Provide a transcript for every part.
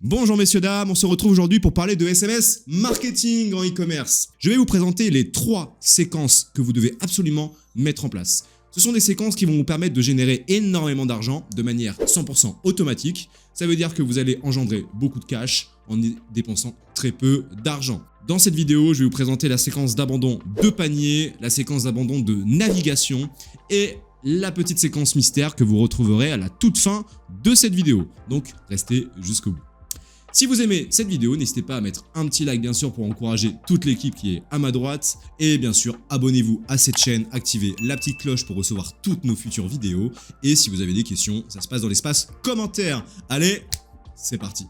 Bonjour messieurs dames, on se retrouve aujourd'hui pour parler de SMS marketing en e-commerce. Je vais vous présenter les 3 séquences que vous devez absolument mettre en place. Ce sont des séquences qui vont vous permettre de générer énormément d'argent de manière 100% automatique. Ça veut dire que vous allez engendrer beaucoup de cash en dépensant très peu d'argent. Dans cette vidéo, je vais vous présenter la séquence d'abandon de panier, la séquence d'abandon de navigation et la petite séquence mystère que vous retrouverez à la toute fin de cette vidéo. Donc restez jusqu'au bout. Si vous aimez cette vidéo, n'hésitez pas à mettre un petit like bien sûr pour encourager toute l'équipe qui est à ma droite. Et bien sûr, abonnez-vous à cette chaîne, activez la petite cloche pour recevoir toutes nos futures vidéos. Et si vous avez des questions, ça se passe dans l'espace commentaire. Allez, c'est parti.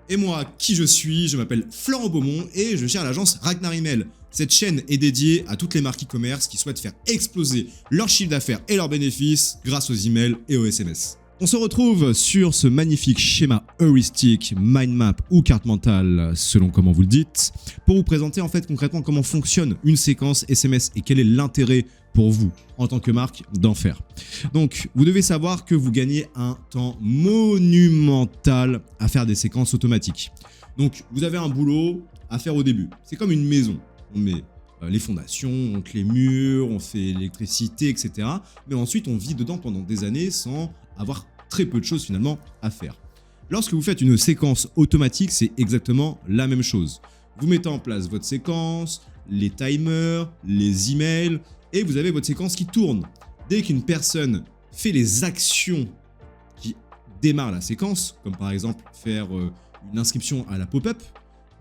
Et moi, qui je suis? Je m'appelle Florent Beaumont et je gère l'agence Ragnar Email. Cette chaîne est dédiée à toutes les marques e-commerce qui souhaitent faire exploser leur chiffre d'affaires et leurs bénéfices grâce aux emails et aux SMS. On se retrouve sur ce magnifique schéma heuristique, mind map ou carte mentale, selon comment vous le dites, pour vous présenter en fait concrètement comment fonctionne une séquence SMS et quel est l'intérêt pour vous en tant que marque d'en faire. Donc, vous devez savoir que vous gagnez un temps monumental à faire des séquences automatiques. Donc, vous avez un boulot à faire au début. C'est comme une maison. On met les fondations, on monte les murs, on fait l'électricité, etc. Mais ensuite, on vit dedans pendant des années sans avoir très peu de choses finalement à faire. Lorsque vous faites une séquence automatique, c'est exactement la même chose. Vous mettez en place votre séquence, les timers, les emails, et vous avez votre séquence qui tourne. Dès qu'une personne fait les actions qui démarrent la séquence, comme par exemple faire une inscription à la pop-up,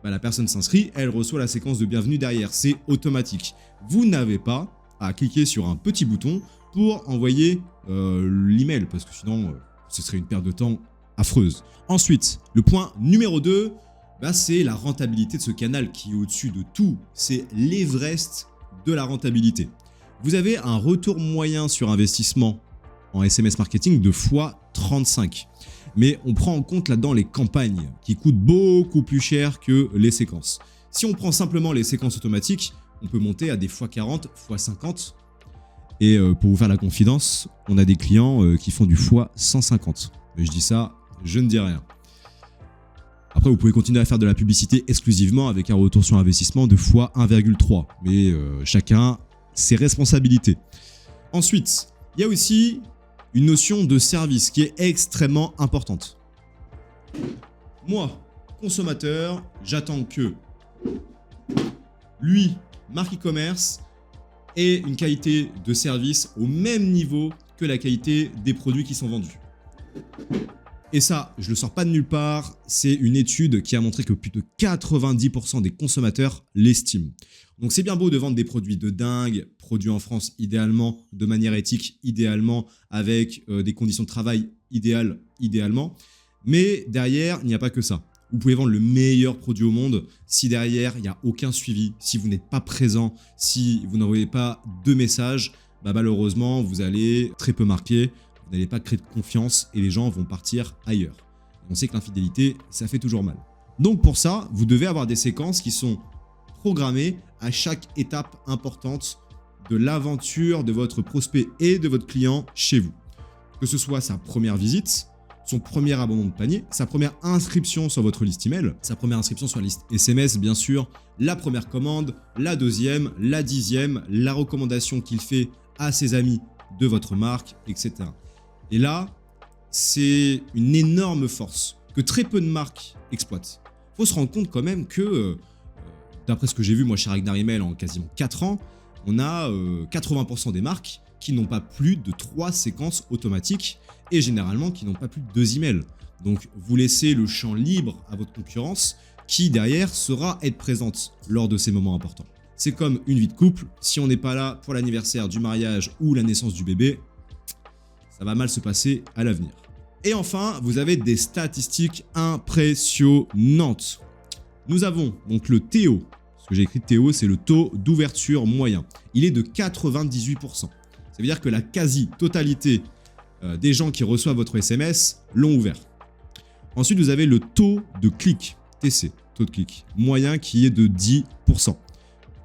la personne s'inscrit, elle reçoit la séquence de bienvenue derrière, c'est automatique. Vous n'avez pas à cliquer sur un petit bouton pour envoyer l'email, parce que sinon ce serait une perte de temps affreuse. Ensuite, le point numéro 2, c'est la rentabilité de ce canal qui est au-dessus de tout. C'est l'Everest de la rentabilité. Vous avez un retour moyen sur investissement en SMS marketing de x35. Mais on prend en compte là-dedans les campagnes qui coûtent beaucoup plus cher que les séquences. Si on prend simplement les séquences automatiques, on peut monter à des x40, x50. Et pour vous faire la confidence, on a des clients qui font du x150. Mais je dis ça, je ne dis rien. Après, vous pouvez continuer à faire de la publicité exclusivement avec un retour sur investissement de x1,3. Mais chacun ses responsabilités. Ensuite, il y a aussi une notion de service qui est extrêmement importante. Moi, consommateur, j'attends que lui, marque e-commerce, ait une qualité de service au même niveau que la qualité des produits qui sont vendus. Et ça, je ne le sors pas de nulle part, c'est une étude qui a montré que plus de 90% des consommateurs l'estiment. Donc c'est bien beau de vendre des produits de dingue, produits en France idéalement, de manière éthique idéalement, avec des conditions de travail idéalement, mais derrière, il n'y a pas que ça. Vous pouvez vendre le meilleur produit au monde, si derrière, il n'y a aucun suivi, si vous n'êtes pas présent, si vous n'envoyez pas de messages, malheureusement, vous allez très peu marquer, vous n'allez pas créer de confiance et les gens vont partir ailleurs. On sait que l'infidélité, ça fait toujours mal. Donc pour ça, vous devez avoir des séquences qui sont programmées à chaque étape importante de l'aventure de votre prospect et de votre client chez vous. Que ce soit sa première visite, son premier abandon de panier, sa première inscription sur votre liste email, sa première inscription sur la liste SMS bien sûr, la première commande, la deuxième, la 10e, la recommandation qu'il fait à ses amis de votre marque, etc. Et là, c'est une énorme force que très peu de marques exploitent. Il faut se rendre compte quand même que, d'après ce que j'ai vu moi chez Ragnar Email en quasiment 4 ans, on a 80% des marques qui n'ont pas plus de 3 séquences automatiques et généralement qui n'ont pas plus de 2 emails. Donc vous laissez le champ libre à votre concurrence qui derrière saura être présente lors de ces moments importants. C'est comme une vie de couple, si on n'est pas là pour l'anniversaire du mariage ou la naissance du bébé, ça va mal se passer à l'avenir. Et enfin, vous avez des statistiques impressionnantes. Nous avons donc le TO. Ce que j'ai écrit TO, c'est le taux d'ouverture moyen. Il est de 98%. Ça veut dire que la quasi-totalité des gens qui reçoivent votre SMS l'ont ouvert. Ensuite, vous avez le taux de clic, TC, taux de clic moyen qui est de 10%,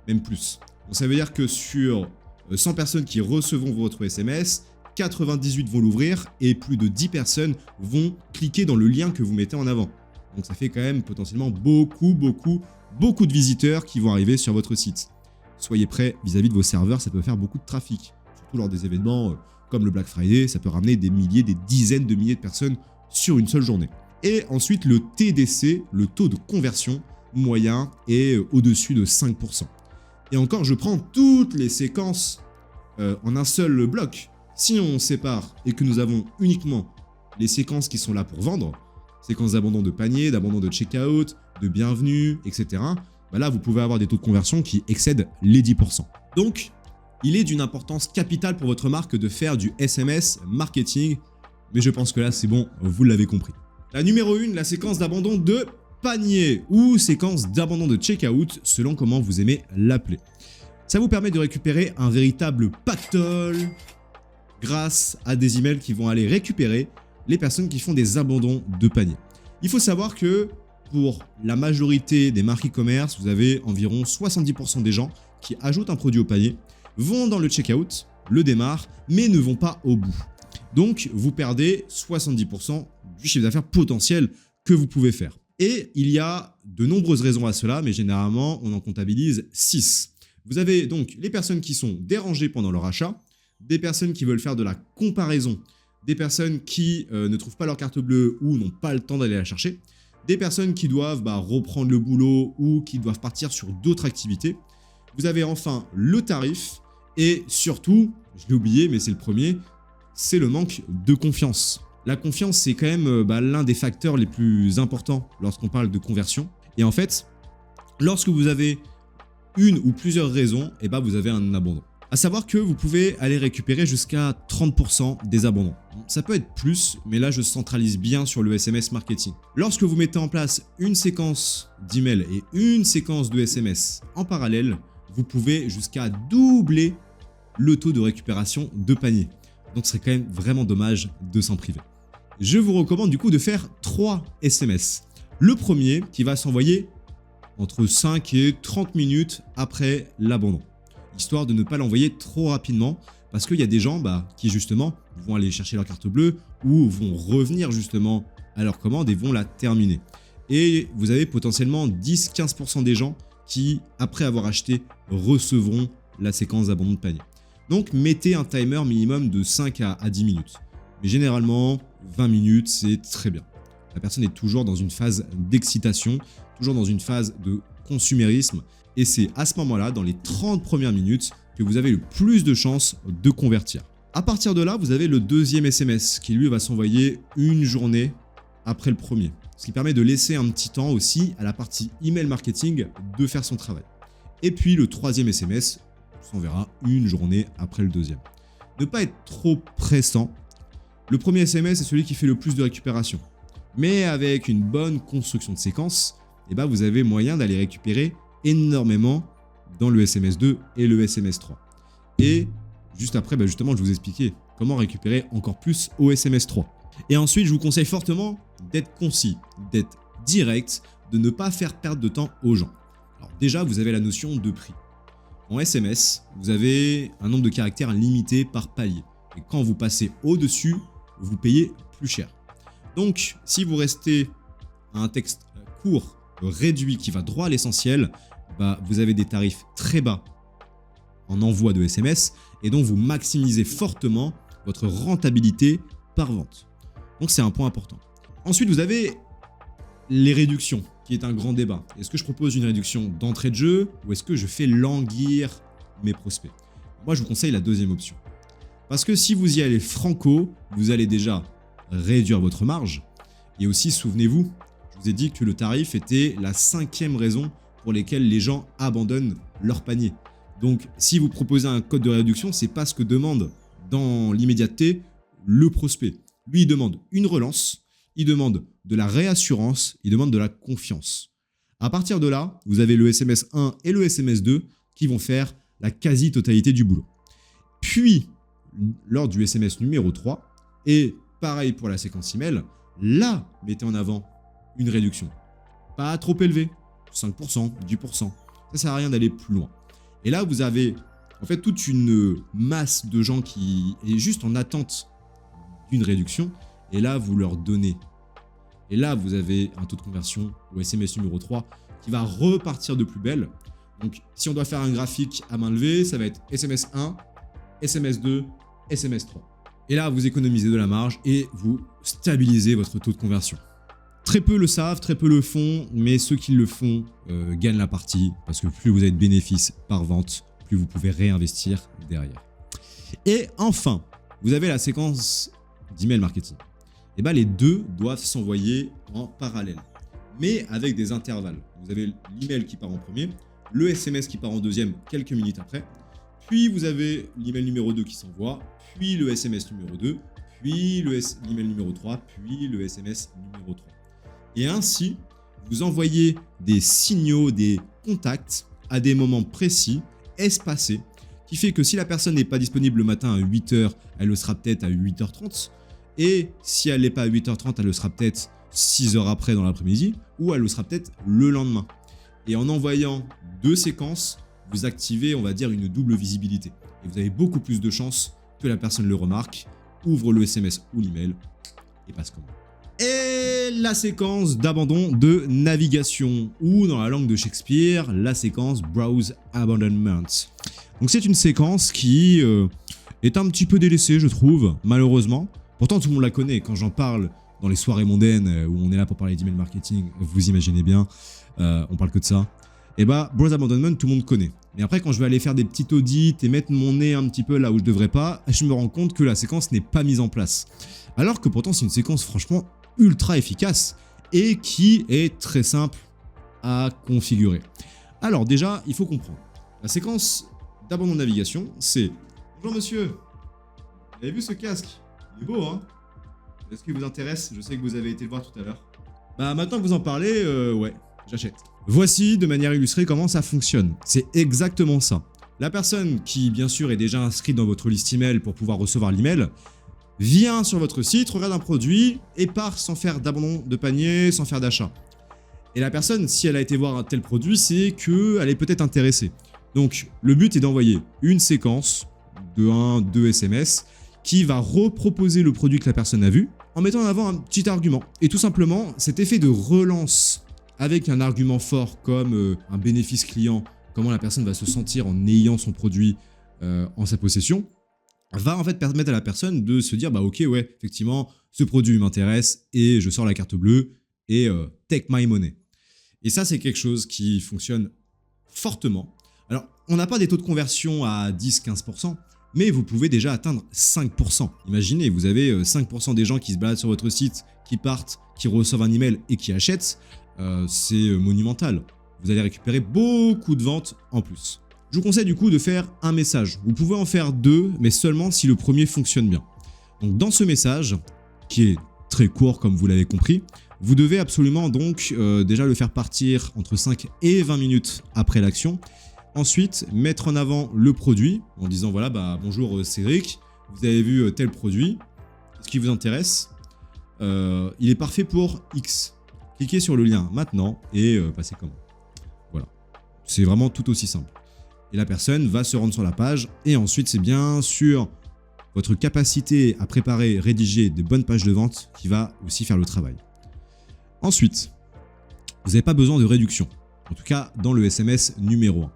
même plus. Donc, ça veut dire que sur 100 personnes qui recevront votre SMS, 98 vont l'ouvrir et plus de 10 personnes vont cliquer dans le lien que vous mettez en avant. Donc ça fait quand même potentiellement beaucoup de visiteurs qui vont arriver sur votre site. Soyez prêts vis-à-vis de vos serveurs, ça peut faire beaucoup de trafic. Surtout lors des événements comme le Black Friday, ça peut ramener des milliers, des dizaines de milliers de personnes sur une seule journée. Et ensuite le TDC, le taux de conversion moyen, est au-dessus de 5%. Et encore, je prends toutes les séquences en un seul bloc. Si on sépare et que nous avons uniquement les séquences qui sont là pour vendre, séquences d'abandon de panier, d'abandon de checkout, de bienvenue, etc. Bah là, vous pouvez avoir des taux de conversion qui excèdent les 10%. Donc, il est d'une importance capitale pour votre marque de faire du SMS marketing, mais je pense que là, c'est bon, vous l'avez compris. La numéro 1, la séquence d'abandon de panier ou séquence d'abandon de checkout, selon comment vous aimez l'appeler. Ça vous permet de récupérer un véritable pactole grâce à des emails qui vont aller récupérer les personnes qui font des abandons de panier. Il faut savoir que pour la majorité des marques e-commerce, vous avez environ 70% des gens qui ajoutent un produit au panier, vont dans le checkout, le démarrent, mais ne vont pas au bout. Donc, vous perdez 70% du chiffre d'affaires potentiel que vous pouvez faire. Et il y a de nombreuses raisons à cela, mais généralement, on en comptabilise 6. Vous avez donc les personnes qui sont dérangées pendant leur achat, des personnes qui veulent faire de la comparaison, des personnes qui ne trouvent pas leur carte bleue ou n'ont pas le temps d'aller la chercher, des personnes qui doivent reprendre le boulot ou qui doivent partir sur d'autres activités. Vous avez enfin le tarif et surtout, je l'ai oublié mais c'est le premier, c'est le manque de confiance. La confiance, c'est quand même l'un des facteurs les plus importants lorsqu'on parle de conversion. Et en fait, lorsque vous avez une ou plusieurs raisons, vous avez un abandon. À savoir que vous pouvez aller récupérer jusqu'à 30% des abandons. Ça peut être plus, mais là je centralise bien sur le SMS marketing. Lorsque vous mettez en place une séquence d'email et une séquence de SMS en parallèle, vous pouvez jusqu'à doubler le taux de récupération de panier. Donc ce serait quand même vraiment dommage de s'en priver. Je vous recommande du coup de faire 3 SMS. Le premier qui va s'envoyer entre 5 et 30 minutes après l'abandon, histoire de ne pas l'envoyer trop rapidement parce qu'il y a des gens qui justement vont aller chercher leur carte bleue ou vont revenir justement à leur commande et vont la terminer. Et vous avez potentiellement 10-15% des gens qui, après avoir acheté, recevront la séquence d'abandon de panier. Donc mettez un timer minimum de 5 à 10 minutes. Mais généralement, 20 minutes, c'est très bien. La personne est toujours dans une phase d'excitation, toujours dans une phase de consumérisme. Et c'est à ce moment-là, dans les 30 premières minutes, que vous avez le plus de chances de convertir. À partir de là, vous avez le deuxième SMS qui lui va s'envoyer une journée après le premier. Ce qui permet de laisser un petit temps aussi à la partie email marketing de faire son travail. Et puis le troisième SMS s'enverra une journée après le deuxième. Ne pas être trop pressant. Le premier SMS est celui qui fait le plus de récupération. Mais avec une bonne construction de séquence, vous avez moyen d'aller récupérer énormément dans le SMS 2 et le SMS 3. Et juste après, justement, je vous expliquais comment récupérer encore plus au SMS 3. Et ensuite, je vous conseille fortement d'être concis, d'être direct, de ne pas faire perdre de temps aux gens. Alors déjà, vous avez la notion de prix. En SMS, vous avez un nombre de caractères limité par palier. Et quand vous passez au-dessus, vous payez plus cher. Donc, si vous restez à un texte court, réduit, qui va droit à l'essentiel, vous avez des tarifs très bas en envoi de SMS et donc vous maximisez fortement votre rentabilité par vente. Donc c'est un point important. Ensuite, vous avez les réductions, qui est un grand débat. Est-ce que je propose une réduction d'entrée de jeu ou est-ce que je fais languir mes prospects? Moi, je vous conseille la deuxième option. Parce que si vous y allez franco, vous allez déjà réduire votre marge. Et aussi, souvenez-vous, je vous ai dit que le tarif était la 5e raison pour laquelle les gens abandonnent leur panier. Donc, si vous proposez un code de réduction, c'est pas ce que demande dans l'immédiateté le prospect. Lui, il demande une relance, il demande de la réassurance, il demande de la confiance. À partir de là, vous avez le SMS 1 et le SMS 2 qui vont faire la quasi-totalité du boulot. Puis, lors du SMS numéro 3, et pareil pour la séquence email, là, mettez en avant une réduction. Pas trop élevée, 5%, 10%. Ça sert à rien d'aller plus loin. Et là, vous avez en fait toute une masse de gens qui est juste en attente d'une réduction, et là vous leur donnez. Et là vous avez un taux de conversion au SMS numéro 3 qui va repartir de plus belle. Donc si on doit faire un graphique à main levée, ça va être SMS 1, SMS 2, SMS 3. Et là vous économisez de la marge et vous stabilisez votre taux de conversion. Très peu le savent, très peu le font, mais ceux qui le font gagnent la partie, parce que plus vous avez de bénéfices par vente, plus vous pouvez réinvestir derrière. Et enfin, vous avez la séquence d'email marketing. Et bien les deux doivent s'envoyer en parallèle, mais avec des intervalles. Vous avez l'email qui part en premier, le SMS qui part en deuxième quelques minutes après, puis vous avez l'email numéro 2 qui s'envoie, puis le SMS numéro 2, puis l'email numéro 3, puis le SMS numéro 3. Et ainsi, vous envoyez des signaux, des contacts à des moments précis, espacés, qui fait que si la personne n'est pas disponible le matin à 8h, elle le sera peut-être à 8h30. Et si elle n'est pas à 8h30, elle le sera peut-être 6h après dans l'après-midi, ou elle le sera peut-être le lendemain. Et en envoyant 2 séquences, vous activez, on va dire, une double visibilité. Et vous avez beaucoup plus de chances que la personne le remarque, ouvre le SMS ou l'email et passe commande. Et la séquence d'abandon de navigation, ou dans la langue de Shakespeare, la séquence Browse Abandonment. Donc c'est une séquence qui est un petit peu délaissée, je trouve, malheureusement. Pourtant tout le monde la connaît, quand j'en parle dans les soirées mondaines où on est là pour parler d'email marketing, vous imaginez bien, on parle que de ça. Et bah, Browse Abandonment, tout le monde connaît. Mais après, quand je vais aller faire des petites audits et mettre mon nez un petit peu là où je devrais pas, je me rends compte que la séquence n'est pas mise en place. Alors que pourtant, c'est une séquence franchement ultra efficace et qui est très simple à configurer. Alors déjà, il faut comprendre. La séquence d'abandon de navigation, c'est « Bonjour monsieur, vous avez vu ce casque? Il est beau, hein? Est-ce qu'il vous intéresse? Je sais que vous avez été le voir tout à l'heure. » Bah maintenant que vous en parlez, ouais, j'achète. Voici de manière illustrée comment ça fonctionne. C'est exactement ça. La personne qui, bien sûr, est déjà inscrite dans votre liste email pour pouvoir recevoir l'email, vient sur votre site, regarde un produit et part sans faire d'abandon de panier, sans faire d'achat. Et la personne, si elle a été voir un tel produit, c'est qu'elle est peut-être intéressée. Donc, le but est d'envoyer une séquence de 1-2 SMS qui va reproposer le produit que la personne a vu en mettant en avant un petit argument. Et tout simplement, cet effet de relance avec un argument fort comme un bénéfice client, comment la personne va se sentir en ayant son produit en sa possession, va en fait permettre à la personne de se dire bah ok ouais effectivement ce produit m'intéresse et je sors la carte bleue et take my money. Et ça c'est quelque chose qui fonctionne fortement. Alors on n'a pas des taux de conversion à 10-15%, mais vous pouvez déjà atteindre 5%. Imaginez, vous avez 5% des gens qui se baladent sur votre site, qui partent, qui reçoivent un email et qui achètent, c'est monumental. Vous allez récupérer beaucoup de ventes en plus. Je vous conseille du coup de faire un message. Vous pouvez en faire 2, mais seulement si le premier fonctionne bien. Donc dans ce message, qui est très court comme vous l'avez compris, vous devez absolument donc déjà le faire partir entre 5 et 20 minutes après l'action. Ensuite, mettre en avant le produit en disant voilà, bah bonjour Cédric, vous avez vu tel produit, ce qui vous intéresse, il est parfait pour X. Cliquez sur le lien maintenant et passez commande. Voilà, c'est vraiment tout aussi simple. Et la personne va se rendre sur la page et ensuite c'est bien sûr votre capacité à préparer, rédiger de bonnes pages de vente qui va aussi faire le travail. Ensuite, vous n'avez pas besoin de réduction, en tout cas dans le SMS numéro 1.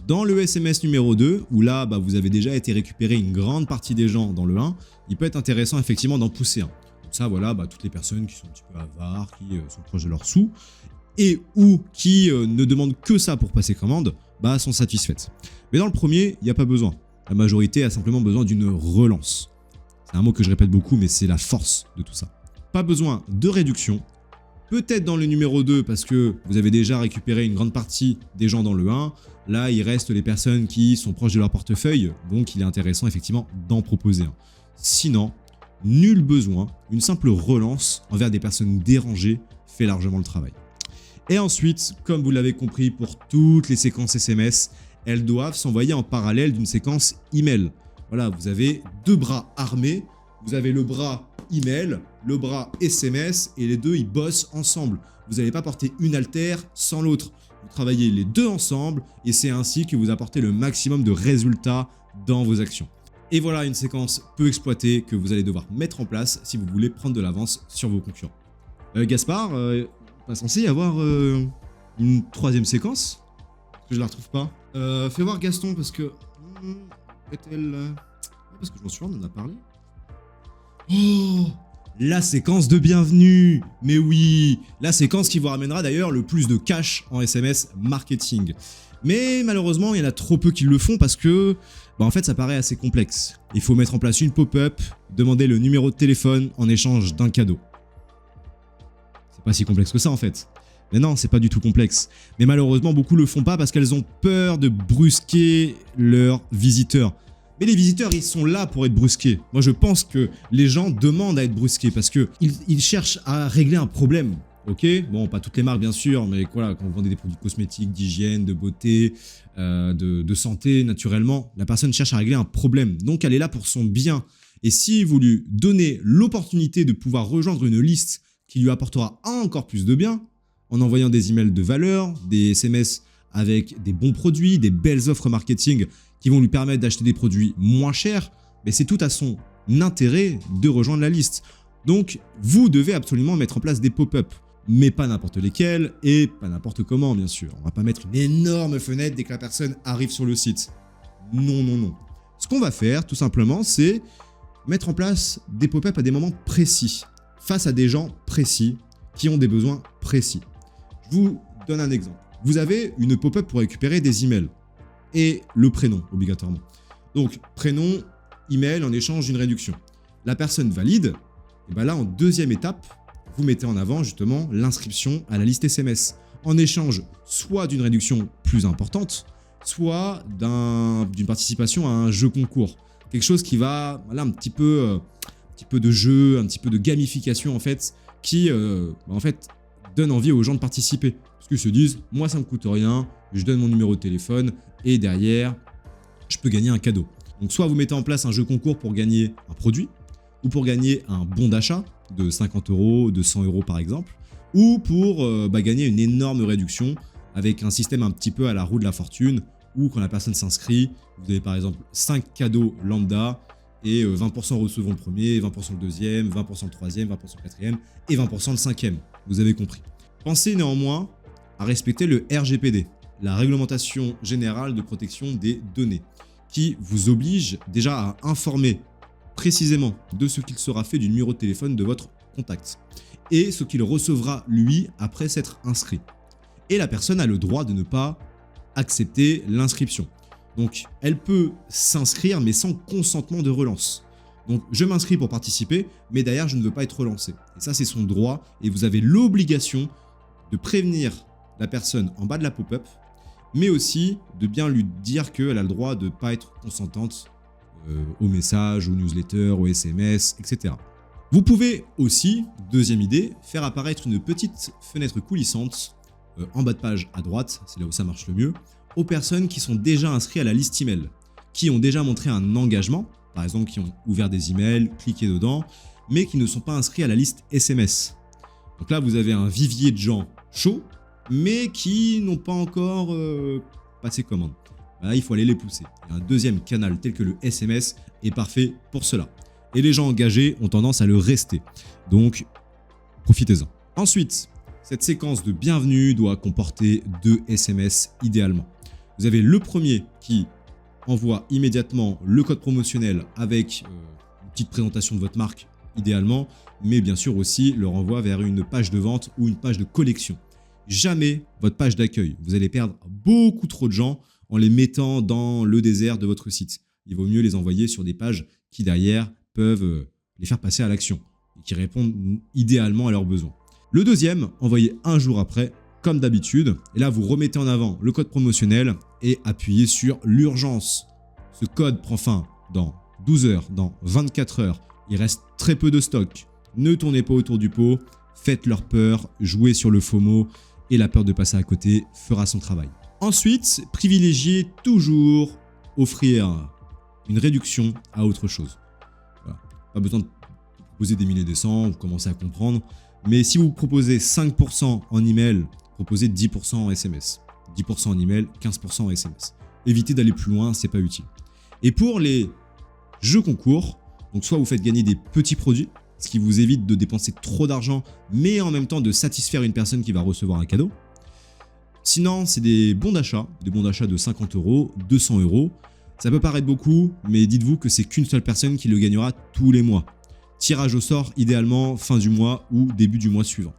Dans le SMS numéro 2, où là bah, vous avez déjà été récupérer une grande partie des gens dans le 1, il peut être intéressant effectivement d'en pousser un. Donc ça voilà, bah, toutes les personnes qui sont un petit peu avares, qui sont proches de leurs sous, et ou qui ne demandent que ça pour passer commande, bah, sont satisfaites. Mais dans le premier, il n'y a pas besoin. La majorité a simplement besoin d'une relance. C'est un mot que je répète beaucoup, mais c'est la force de tout ça. Pas besoin de réduction. Peut-être dans le numéro 2, parce que vous avez déjà récupéré une grande partie des gens dans le 1. Là, il reste les personnes qui sont proches de leur portefeuille, donc il est intéressant effectivement d'en proposer un. Sinon, nul besoin, une simple relance envers des personnes dérangées fait largement le travail. Et ensuite, comme vous l'avez compris, pour toutes les séquences SMS, elles doivent s'envoyer en parallèle d'une séquence email. Voilà, vous avez 2 bras armés, vous avez le bras email, le bras SMS, et les deux, ils bossent ensemble. Vous n'allez pas porter une haltère sans l'autre. Vous travaillez les deux ensemble et c'est ainsi que vous apportez le maximum de résultats dans vos actions. Et voilà une séquence peu exploitée que vous allez devoir mettre en place si vous voulez prendre de l'avance sur vos concurrents. Gaspard, pas censé y avoir une troisième séquence? Parce que je la retrouve pas. Fais voir Gaston parce que... est-elle... Parce que je m'en souviens, on en a parlé. Oh, la séquence de bienvenue. Mais oui, la séquence qui vous ramènera d'ailleurs le plus de cash en SMS marketing. Mais malheureusement, il y en a trop peu qui le font parce que, en fait, ça paraît assez complexe. Il faut mettre en place une pop-up, demander le numéro de téléphone en échange d'un cadeau. C'est pas si complexe que ça en fait. Mais non, c'est pas du tout complexe. Mais malheureusement, beaucoup le font pas parce qu'elles ont peur de brusquer leurs visiteurs. Mais les visiteurs, ils sont là pour être brusqués. Moi, je pense que les gens demandent à être brusqués parce qu'ils cherchent à régler un problème. Ok, bon, pas toutes les marques bien sûr, mais voilà, quand vous vendez des produits cosmétiques, d'hygiène, de beauté, de santé, naturellement, la personne cherche à régler un problème. Donc, elle est là pour son bien. Et si vous lui donnez l'opportunité de pouvoir rejoindre une liste qui lui apportera encore plus de bien, en envoyant des emails de valeur, des SMS avec des bons produits, des belles offres marketing qui vont lui permettre d'acheter des produits moins chers, mais c'est tout à son intérêt de rejoindre la liste. Donc, vous devez absolument mettre en place des pop-up, mais pas n'importe lesquels et pas n'importe comment, bien sûr. On va pas mettre une énorme fenêtre dès que la personne arrive sur le site. Non, non, non. Ce qu'on va faire, tout simplement, c'est mettre en place des pop-up à des moments précis, face à des gens précis, qui ont des besoins précis. Je vous donne un exemple. Vous avez une pop-up pour récupérer des emails et le prénom, obligatoirement. Donc, prénom, email en échange d'une réduction. La personne valide, et bien là, en deuxième étape, vous mettez en avant justement l'inscription à la liste SMS en échange soit d'une réduction plus importante, soit d'une participation à un jeu concours. Quelque chose qui va, voilà, un petit peu de jeu, un petit peu de gamification en fait, qui en fait donne envie aux gens de participer. Parce qu'ils se disent, moi ça me coûte rien, je donne mon numéro de téléphone et derrière, je peux gagner un cadeau. Donc soit vous mettez en place un jeu concours pour gagner un produit, ou pour gagner un bon d'achat de 50 €, de 100 € par exemple, ou pour gagner une énorme réduction avec un système un petit peu à la roue de la fortune, où quand la personne s'inscrit, vous avez par exemple 5 cadeaux lambda, et 20% recevront le premier, 20% le deuxième, 20% le troisième, 20% le quatrième, et 20% le cinquième. Vous avez compris. Pensez néanmoins à respecter le RGPD, la Réglementation Générale de Protection des Données, qui vous oblige déjà à informer précisément de ce qu'il sera fait du numéro de téléphone de votre contact et ce qu'il recevra lui après s'être inscrit. Et la personne a le droit de ne pas accepter l'inscription. Donc elle peut s'inscrire mais sans consentement de relance. Donc je m'inscris pour participer mais derrière je ne veux pas être relancé. Et ça c'est son droit et vous avez l'obligation de prévenir la personne en bas de la pop-up mais aussi de bien lui dire qu'elle a le droit de ne pas être consentante aux messages, aux newsletters, aux SMS, etc. Vous pouvez aussi, deuxième idée, faire apparaître une petite fenêtre coulissante en bas de page à droite, c'est là où ça marche le mieux, aux personnes qui sont déjà inscrites à la liste email, qui ont déjà montré un engagement, par exemple qui ont ouvert des emails, cliqué dedans, mais qui ne sont pas inscrits à la liste SMS. Donc là, vous avez un vivier de gens chauds, mais qui n'ont pas encore passé commande. Là, il faut aller les pousser. Et un deuxième canal tel que le SMS est parfait pour cela. Et les gens engagés ont tendance à le rester. Donc, profitez-en. Ensuite, cette séquence de bienvenue doit comporter 2 SMS idéalement. Vous avez le premier qui envoie immédiatement le code promotionnel avec une petite présentation de votre marque idéalement, mais bien sûr aussi le renvoi vers une page de vente ou une page de collection. Jamais votre page d'accueil. Vous allez perdre beaucoup trop de gens en les mettant dans le désert de votre site. Il vaut mieux les envoyer sur des pages qui derrière peuvent les faire passer à l'action et qui répondent idéalement à leurs besoins. Le deuxième, envoyez un jour après, comme d'habitude. Et là, vous remettez en avant le code promotionnel et appuyez sur l'urgence. Ce code prend fin dans 12 heures, dans 24 heures. Il reste très peu de stock. Ne tournez pas autour du pot, faites leur peur, jouez sur le FOMO et la peur de passer à côté fera son travail. Ensuite, privilégiez toujours offrir une réduction à autre chose. Voilà. Pas besoin de proposer des milliers et des cents, vous commencez à comprendre. Mais si vous proposez 5% en email, proposez 10% en SMS. 10% en email, 15% en SMS. Évitez d'aller plus loin, c'est pas utile. Et pour les jeux concours, donc soit vous faites gagner des petits produits, ce qui vous évite de dépenser trop d'argent, mais en même temps de satisfaire une personne qui va recevoir un cadeau. Sinon, c'est des bons d'achat de 50 €, 200 €. Ça peut paraître beaucoup, mais dites-vous que c'est qu'une seule personne qui le gagnera tous les mois. Tirage au sort, idéalement fin du mois ou début du mois suivant.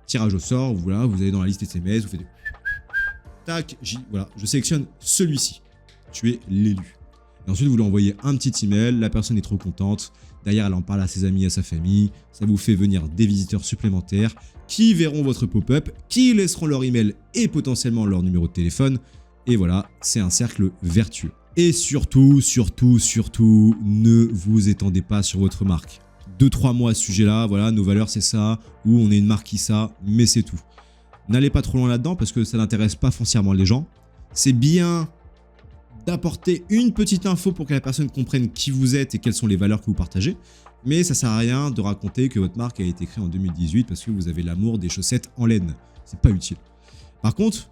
Tirage au sort, voilà, vous allez dans la liste SMS, vous faites des... Tac, voilà, je sélectionne celui-ci. Tu es l'élu. Et ensuite, vous lui envoyez un petit email, la personne est trop contente. Derrière, elle en parle à ses amis, à sa famille. Ça vous fait venir des visiteurs supplémentaires qui verront votre pop-up, qui laisseront leur email et potentiellement leur numéro de téléphone. Et voilà, c'est un cercle vertueux. Et surtout, ne vous étendez pas sur votre marque. 2-3 mois à ce sujet-là, voilà, nos valeurs c'est ça, ou on est une marque qui ça, mais c'est tout. N'allez pas trop loin là-dedans parce que ça n'intéresse pas foncièrement les gens. C'est bien d'apporter une petite info pour que la personne comprenne qui vous êtes et quelles sont les valeurs que vous partagez. Mais ça sert à rien de raconter que votre marque a été créée en 2018 parce que vous avez l'amour des chaussettes en laine. C'est pas utile. Par contre,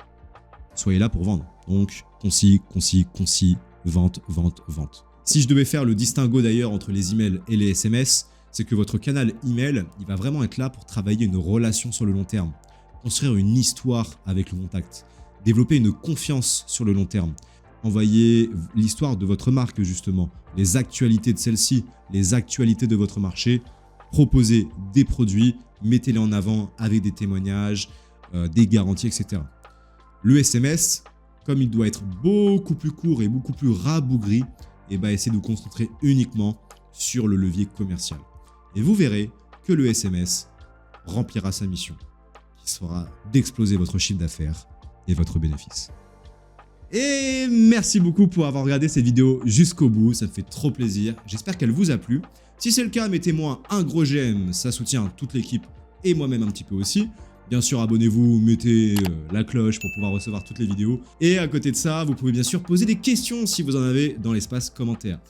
soyez là pour vendre. Donc, concis, vente. Si je devais faire le distinguo d'ailleurs entre les emails et les SMS, c'est que votre canal email, il va vraiment être là pour travailler une relation sur le long terme. Construire une histoire avec le contact. Développer une confiance sur le long terme. Envoyez l'histoire de votre marque justement, les actualités de celle-ci, les actualités de votre marché, proposez des produits, mettez-les en avant avec des témoignages, des garanties, etc. Le SMS, comme il doit être beaucoup plus court et beaucoup plus rabougri, et essayez de vous concentrer uniquement sur le levier commercial. Et vous verrez que le SMS remplira sa mission, qui sera d'exploser votre chiffre d'affaires et votre bénéfice. Et merci beaucoup pour avoir regardé cette vidéo jusqu'au bout, ça me fait trop plaisir, j'espère qu'elle vous a plu. Si c'est le cas, mettez-moi un gros j'aime, ça soutient toute l'équipe et moi-même un petit peu aussi. Bien sûr, abonnez-vous, mettez la cloche pour pouvoir recevoir toutes les vidéos. Et à côté de ça, vous pouvez bien sûr poser des questions si vous en avez dans l'espace commentaire.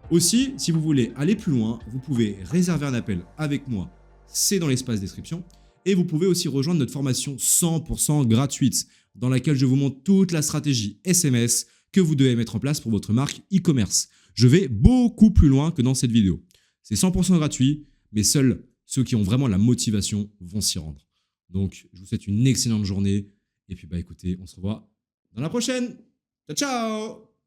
Aussi, si vous voulez aller plus loin, vous pouvez réserver un appel avec moi, c'est dans l'espace description. Et vous pouvez aussi rejoindre notre formation 100% gratuite, dans laquelle je vous montre toute la stratégie SMS que vous devez mettre en place pour votre marque e-commerce. Je vais beaucoup plus loin que dans cette vidéo. C'est 100% gratuit, mais seuls ceux qui ont vraiment la motivation vont s'y rendre. Donc, je vous souhaite une excellente journée. Et puis, écoutez, on se revoit dans la prochaine. Ciao, ciao!